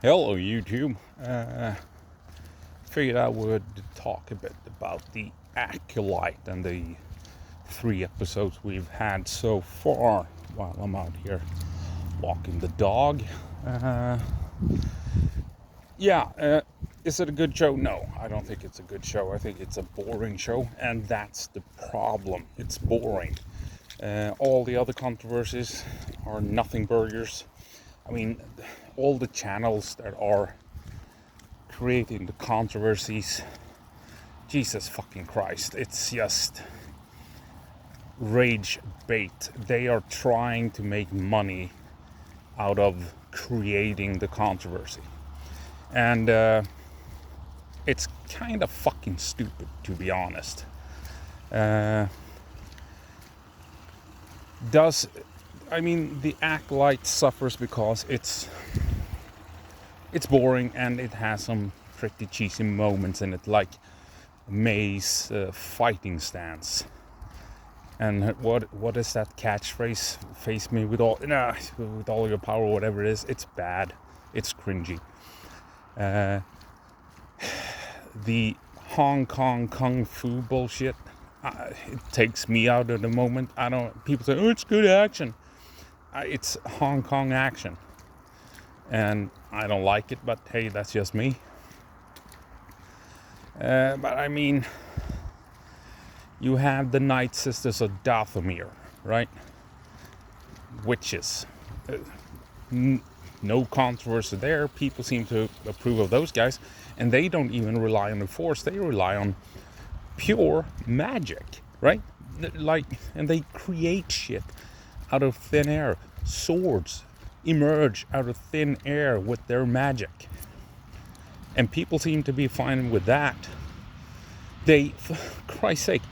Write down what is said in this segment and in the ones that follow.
Hello, YouTube. Figured I would talk a bit about the ACOLYTE and the 3 episodes we've had so far while I'm out here walking the dog. Is it a good show? No, I don't think it's a good show. I think it's a boring show, and that's the problem. It's boring. All the other controversies are nothing burgers. I mean, all the channels that are creating the controversies, Jesus fucking Christ, it's just rage bait. They are trying to make money out of creating the controversy. And it's kind of fucking stupid, to be honest. The ACOLYTE suffers because it's boring and it has some pretty cheesy moments in it, like May's fighting stance. And what is that catchphrase? Face me with all your power, whatever it is. It's bad. It's cringy. The Hong Kong kung fu bullshit. It takes me out of the moment. People say, "Oh, it's good action." It's Hong Kong action, and I don't like it. But hey, that's just me. You have the Night Sisters of Dathomir, right? Witches. No controversy there. People seem to approve of those guys, and they don't even rely on the Force. They rely on pure magic, right? And they create shit out of thin air. Swords emerge out of thin air with their magic, and people seem to be fine with that. For Christ's sake,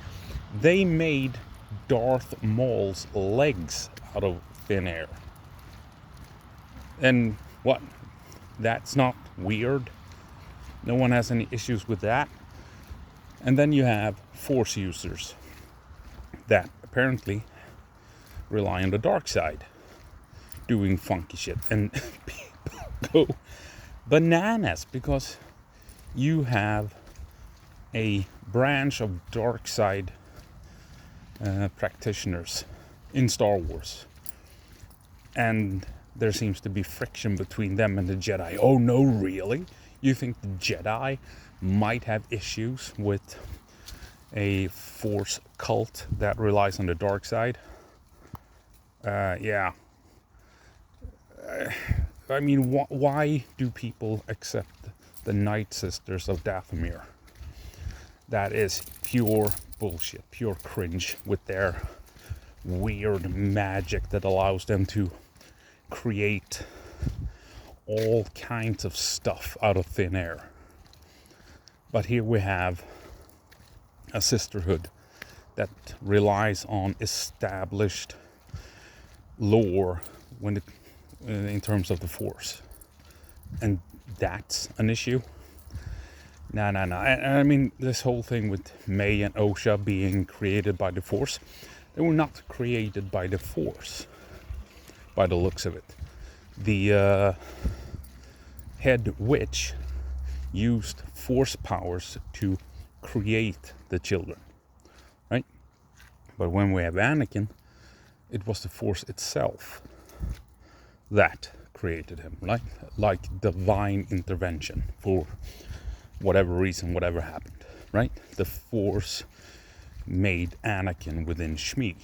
they made Darth Maul's legs out of thin air. And what? That's not weird. No one has any issues with that. And then you have Force users that apparently rely on the dark side, doing funky shit. And people go bananas because you have a branch of dark side practitioners in Star Wars. And there seems to be friction between them and the Jedi. Oh no, really? You think the Jedi might have issues with a Force cult that relies on the dark side? Yeah. Why do people accept the Night Sisters of Dathomir? That is pure bullshit, pure cringe with their weird magic that allows them to create all kinds of stuff out of thin air. But here we have a sisterhood that relies on established lore in terms of the Force, and that's an issue. No. This whole thing with May and Osha being created by the Force, they were not created by the Force, by the looks of it. The head witch used Force powers to create the children, right? But when we have Anakin, it was the Force itself that created him, like divine intervention for whatever reason, whatever happened, right? The Force made Anakin within Shmi.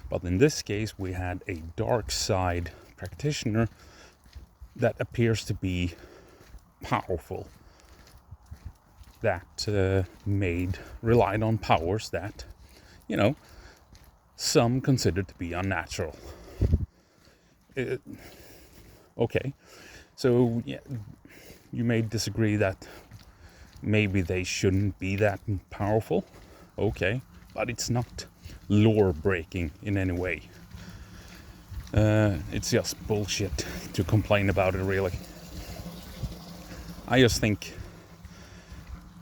But in this case, we had a dark side practitioner that appears to be powerful, that relied on powers that, some considered to be unnatural. Okay, so yeah, you may disagree that maybe they shouldn't be that powerful. Okay, but it's not lore breaking in any way. It's just bullshit to complain about it, really. I just think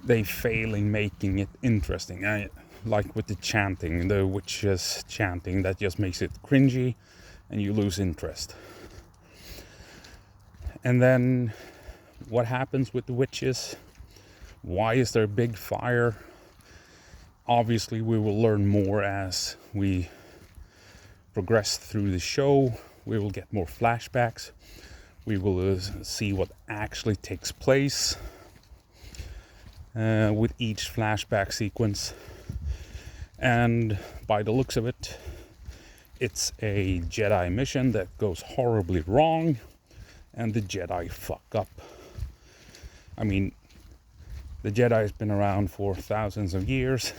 they fail in making it interesting. Like with the chanting, the witches chanting, that just makes it cringy and you lose interest. And then what happens with the witches? Why is there a big fire? Obviously, we will learn more as we progress through the show. We will get more flashbacks. We will see what actually takes place with each flashback sequence. And by the looks of it, it's a Jedi mission that goes horribly wrong, and the Jedi fuck up. I mean, the Jedi has been around for thousands of years.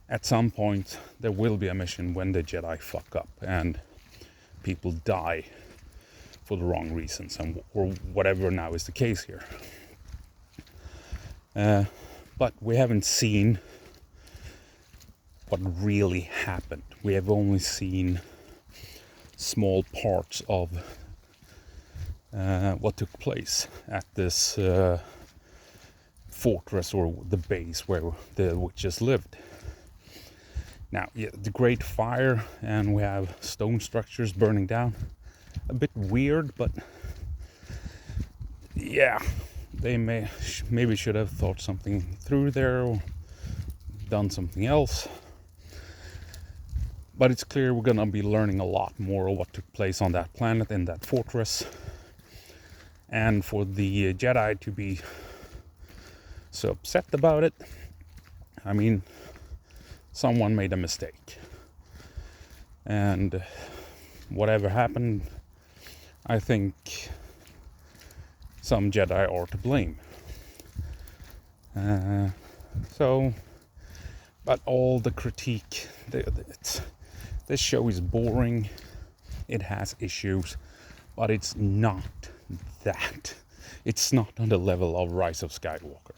At some point, there will be a mission when the Jedi fuck up and people die for the wrong reasons, or whatever now is the case here. But we haven't seen what really happened. We have only seen small parts of what took place at this fortress, or the base where the witches lived. Now, yeah, the Great Fire, and we have stone structures burning down. A bit weird, but yeah, they maybe should have thought something through there, or done something else. But it's clear we're gonna be learning a lot more of what took place on that planet, in that fortress. And for the Jedi to be so upset about it, I mean, someone made a mistake. And whatever happened, I think some Jedi are to blame. But all the critique, this show is boring, it has issues, but it's not that. It's not on the level of Rise of Skywalker.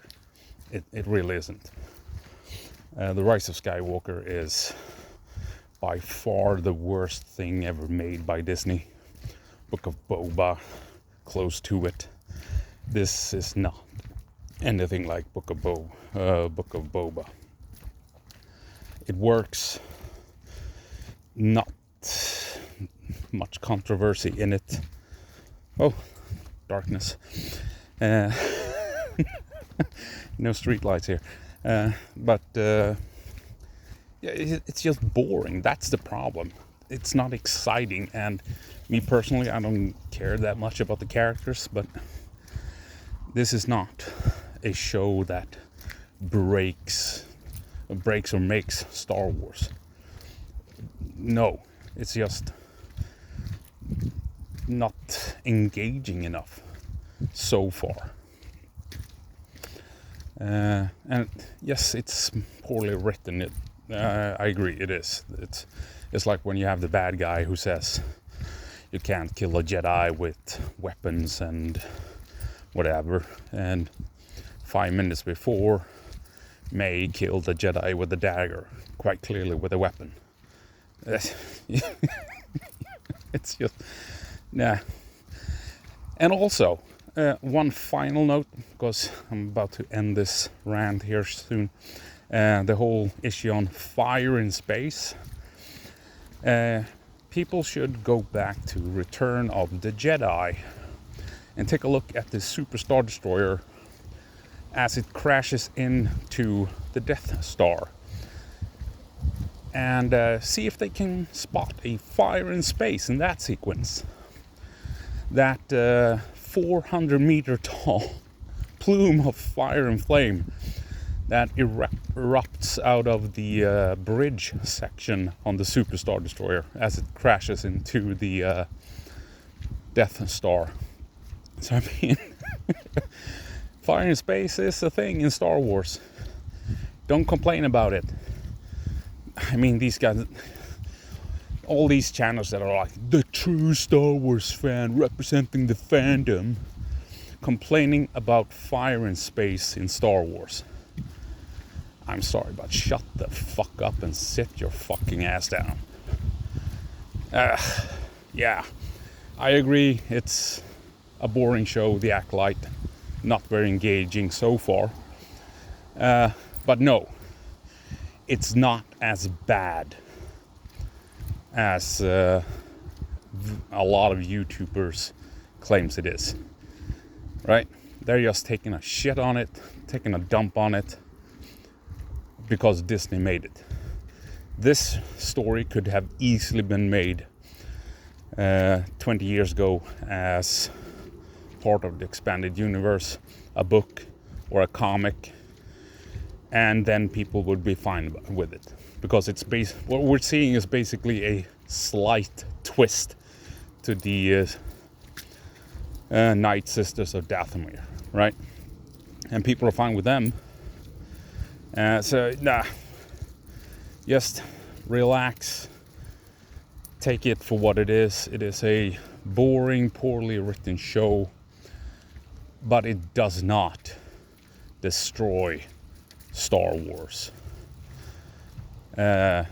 It really isn't. The Rise of Skywalker is by far the worst thing ever made by Disney. Book of Boba, close to it. This is not anything like Book of Boba. It works. Not much controversy in it. Oh, darkness. No street lights here. But yeah, it's just boring. That's the problem. It's not exciting, and me personally, I don't care that much about the characters, but this is not a show that breaks or makes Star Wars. No, it's just not engaging enough so far. And yes, it's poorly written. I agree, it is. It's like when you have the bad guy who says you can't kill a Jedi with weapons and whatever, and 5 minutes before, May killed a Jedi with a dagger, quite clearly with a weapon. It's just, nah. And also, one final note, because I'm about to end this rant here soon. The whole issue on fire in space. People should go back to Return of the Jedi and take a look at the Super Star Destroyer as it crashes into the Death Star. And see if they can spot a fire in space in that sequence. That 400 meter tall plume of fire and flame that erupts out of the bridge section on the Super Star Destroyer as it crashes into the Death Star. So I mean, fire in space is a thing in Star Wars. Don't complain about it. I mean, these guys, all these channels that are like the true Star Wars fan representing the fandom, complaining about fire in space in Star Wars. I'm sorry, but shut the fuck up and sit your fucking ass down. Yeah, I agree, it's a boring show, The Acolyte. Not very engaging so far. But no, it's not as bad as a lot of YouTubers claims it is, right? They're just taking a shit on it, taking a dump on it, because Disney made it. This story could have easily been made 20 years ago as part of the expanded universe, a book or a comic, and then people would be fine with it, because it's what we're seeing is basically a slight twist to the Night Sisters of Dathomir, right? And people are fine with them. So just relax, take it for what it is. It is a boring, poorly written show, but it does not destroy Star Wars. Not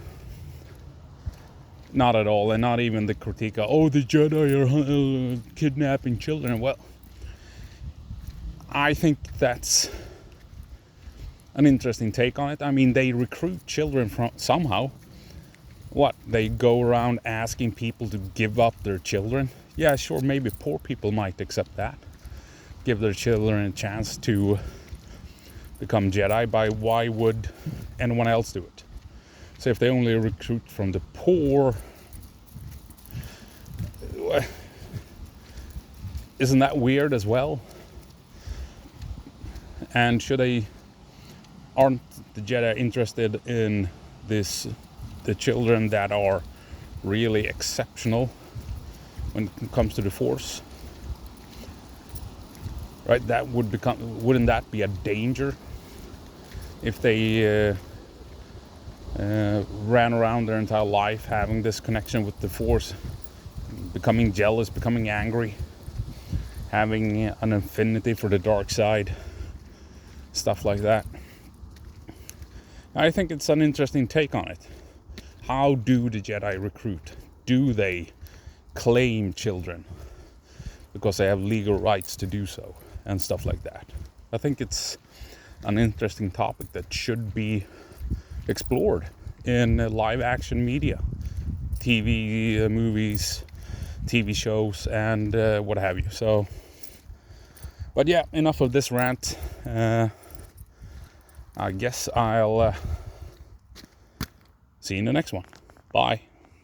at all, and not even the critique of, the Jedi are kidnapping children. Well, I think that's an interesting take on it. I mean, they recruit children from somehow. What, they go around asking people to give up their children? Yeah, sure, maybe poor people might accept that. Give their children a chance to become Jedi, by why would anyone else do it? So if they only recruit from the poor, isn't that weird as well? And aren't the Jedi interested in the children that are really exceptional when it comes to the Force? Right, wouldn't that be a danger if they ran around their entire life having this connection with the Force, becoming jealous, becoming angry, having an affinity for the dark side, stuff like that? I think it's an interesting take on it. How do the Jedi recruit? Do they claim children because they have legal rights to do so, and stuff like that? I think it's an interesting topic that should be explored in live action media, TV, movies, TV shows, and what have you. So, but yeah, enough of this rant. I guess I'll see you in the next one. Bye.